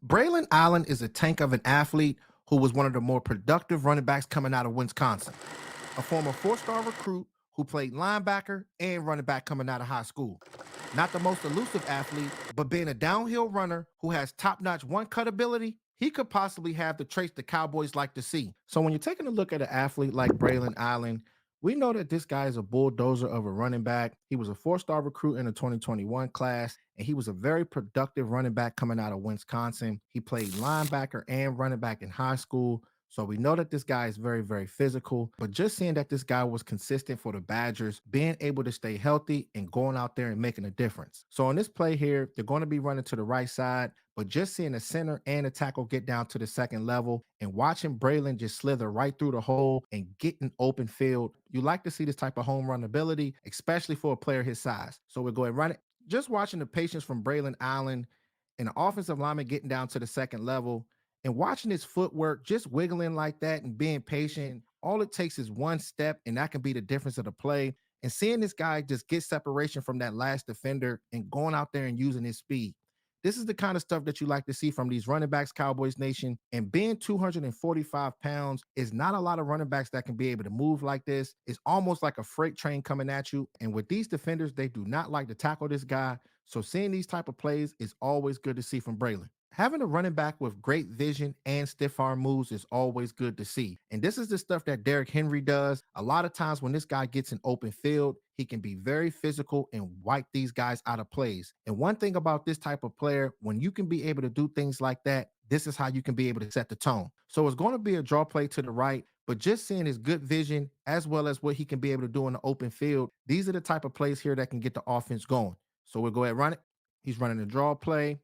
Braelon Allen is a tank of an athlete who was one of the more productive running backs coming out of Wisconsin, a former four-star recruit who played linebacker and running back coming out of high school. Not the most elusive athlete, but being a downhill runner who has top-notch one-cut ability, he could possibly have the traits the Cowboys like to see. So when you're taking a look at an athlete like Braelon Allen, we know that this guy is a bulldozer of a running back. He was a four-star recruit in the 2021 class, and he was a very productive running back coming out of Wisconsin. He played linebacker and running back in high school. So we know that this guy is very, very physical, but just seeing that this guy was consistent for the Badgers, being able to stay healthy and going out there and making a difference. So on this play here, they're going to be running to the right side, but just seeing the center and the tackle get down to the second level and watching Braelon just slither right through the hole and get an open field, you like to see this type of home run ability, especially for a player his size. So we'll go ahead and run it. Just watching the patience from Braelon Allen and the offensive lineman getting down to the second level and watching his footwork just wiggling like that and being patient. All it takes is one step, and that can be the difference of the play. And seeing this guy just get separation from that last defender and going out there and using his speed. This is the kind of stuff that you like to see from these running backs, Cowboys Nation. And being 245 pounds is not a lot of running backs that can be able to move like this. It's almost like a freight train coming at you. And with these defenders, they do not like to tackle this guy. So seeing these type of plays is always good to see from Braelon. Having a running back with great vision and stiff arm moves is always good to see. And this is the stuff that Derrick Henry does. A lot of times when this guy gets an open field, he can be very physical and wipe these guys out of plays. And one thing about this type of player, when you can be able to do things like that, this is how you can be able to set the tone. So it's going to be a draw play to the right, but just seeing his good vision as well as what he can be able to do in the open field, these are the type of plays here that can get the offense going. So we'll go ahead and run it. He's running a draw play.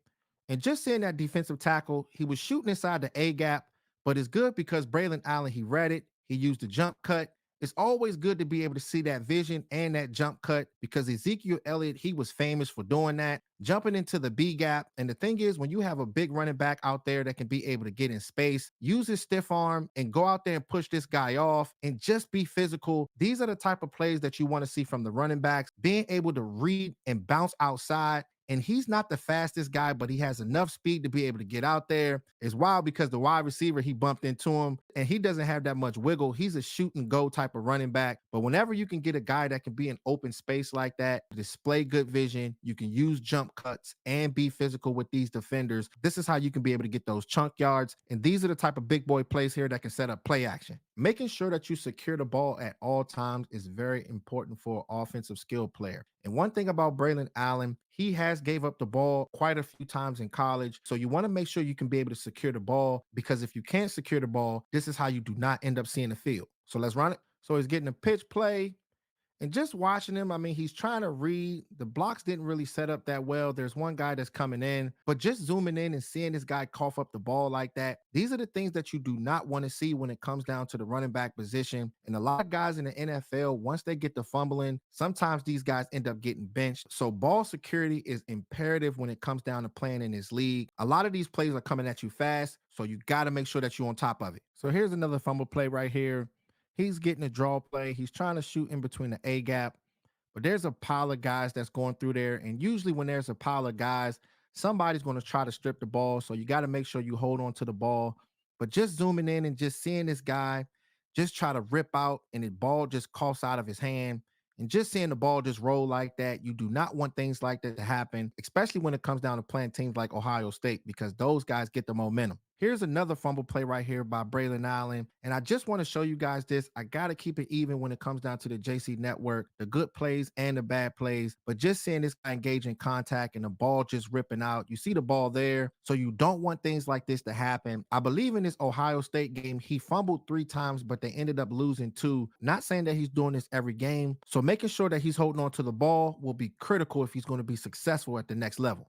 And just seeing that defensive tackle, he was shooting inside the A gap, but it's good because Braelon Allen, he read it. He used the jump cut. It's always good to be able to see that vision and that jump cut because Ezekiel Elliott, he was famous for doing that, jumping into the B gap. And the thing is, when you have a big running back out there that can be able to get in space, use his stiff arm and go out there and push this guy off and just be physical. These are the type of plays that you want to see from the running backs, being able to read and bounce outside. And he's not the fastest guy, but he has enough speed to be able to get out there. It's wild because the wide receiver, he bumped into him and he doesn't have that much wiggle. He's a shoot and go type of running back. But whenever you can get a guy that can be in open space like that, display good vision, you can use jump cuts and be physical with these defenders. This is how you can be able to get those chunk yards. And these are the type of big boy plays here that can set up play action. Making sure that you secure the ball at all times is very important for an offensive skill player. And one thing about Braelon Allen, he has gave up the ball quite a few times in college. So you want to make sure you can be able to secure the ball because if you can't secure the ball, this is how you do not end up seeing the field. So let's run it. So he's getting a pitch play. And just watching him, I mean, he's trying to read. The blocks didn't really set up that well. There's one guy that's coming in, but just zooming in and seeing this guy cough up the ball like that, these are the things that you do not want to see when it comes down to the running back position. And a lot of guys in the NFL, once they get to fumbling, sometimes these guys end up getting benched. So ball security is imperative when it comes down to playing in this league. A lot of these plays are coming at you fast, so you got to make sure that you're on top of it. So here's another fumble play right here. He's getting a draw play. He's trying to shoot in between the A gap, but there's a pile of guys that's going through there. And usually when there's a pile of guys, somebody's going to try to strip the ball. So you got to make sure you hold on to the ball. But just zooming in and just seeing this guy just try to rip out and the ball just coughs out of his hand. And just seeing the ball just roll like that, you do not want things like that to happen, especially when it comes down to playing teams like Ohio State, because those guys get the momentum. Here's another fumble play right here by Braelon Allen. And I just want to show you guys this. I got to keep it even when it comes down to the JC Network, the good plays and the bad plays. But just seeing this guy engage in contact and the ball just ripping out. You see the ball there. So you don't want things like this to happen. I believe in this Ohio State game, he fumbled 3 times, but they ended up losing 2. Not saying that he's doing this every game. So making sure that he's holding on to the ball will be critical if he's going to be successful at the next level.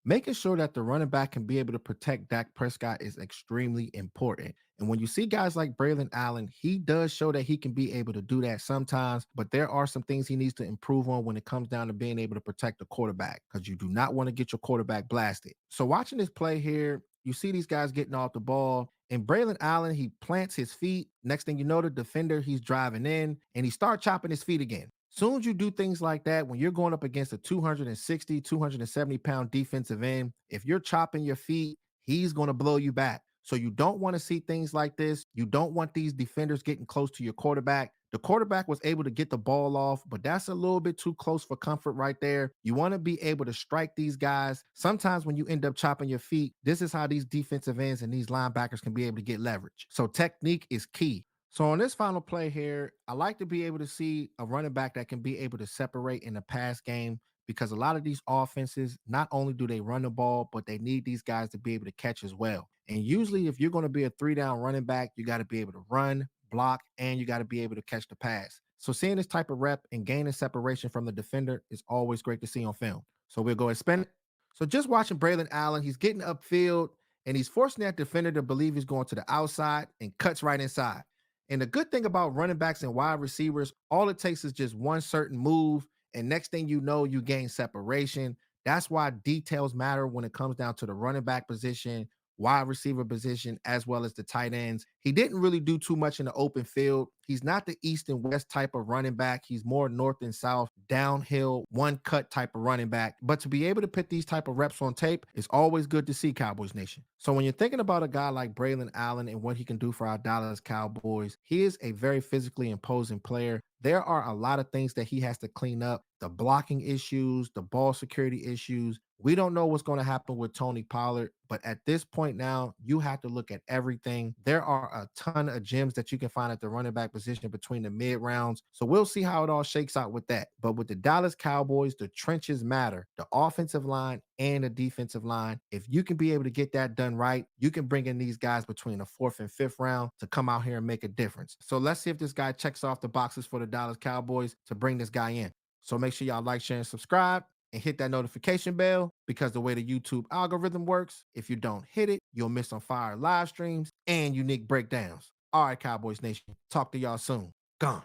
Making sure that the running back can be able to protect Dak Prescott is extremely important. And when you see guys like Braelon Allen, he does show that he can be able to do that sometimes, but there are some things he needs to improve on when it comes down to being able to protect the quarterback because you do not want to get your quarterback blasted. So, watching this play here, you see these guys getting off the ball, and Braelon Allen, he plants his feet. Next thing you know, the defender, he's driving in and he starts chopping his feet again. Soon as you do things like that, when you're going up against a 260, 270-pound defensive end, if you're chopping your feet, he's going to blow you back. So you don't want to see things like this. You don't want these defenders getting close to your quarterback. The quarterback was able to get the ball off, but that's a little bit too close for comfort right there. You want to be able to strike these guys. Sometimes when you end up chopping your feet, this is how these defensive ends and these linebackers can be able to get leverage. So technique is key. So on this final play here, I like to be able to see a running back that can be able to separate in the pass game because a lot of these offenses, not only do they run the ball, but they need these guys to be able to catch as well. And usually, if you're going to be a 3 down running back, you got to be able to run, block, and you got to be able to catch the pass. So seeing this type of rep and gaining separation from the defender is always great to see on film. So we'll go and spin it. So just watching Braelon Allen, he's getting upfield and he's forcing that defender to believe he's going to the outside and cuts right inside. And the good thing about running backs and wide receivers, all it takes is just one certain move. And next thing you know, you gain separation. That's why details matter when it comes down to the running back position, wide receiver position, as well as the tight ends. He didn't really do too much in the open field. He's not the east and west type of running back. He's more north and south, downhill, one cut type of running back. But to be able to put these type of reps on tape is always good to see, Cowboys Nation. So when you're thinking about a guy like Braelon Allen and what he can do for our Dallas Cowboys, he is a very physically imposing player. There are a lot of things that he has to clean up, the blocking issues, the ball security issues. We don't know what's going to happen with Tony Pollard, but at this point now, you have to look at everything. There are a ton of gems that you can find at the running back position between the mid rounds. So we'll see how it all shakes out with that. But with the Dallas Cowboys, the trenches matter, the offensive line and the defensive line. If you can be able to get that done right, you can bring in these guys between the fourth and fifth round to come out here and make a difference. So let's see if this guy checks off the boxes for the Dallas Cowboys to bring this guy in. So make sure y'all like, share, and subscribe and hit that notification bell because the way the YouTube algorithm works, if you don't hit it, you'll miss on fire live streams and unique breakdowns. All right, Cowboys Nation. Talk to y'all soon. Gone.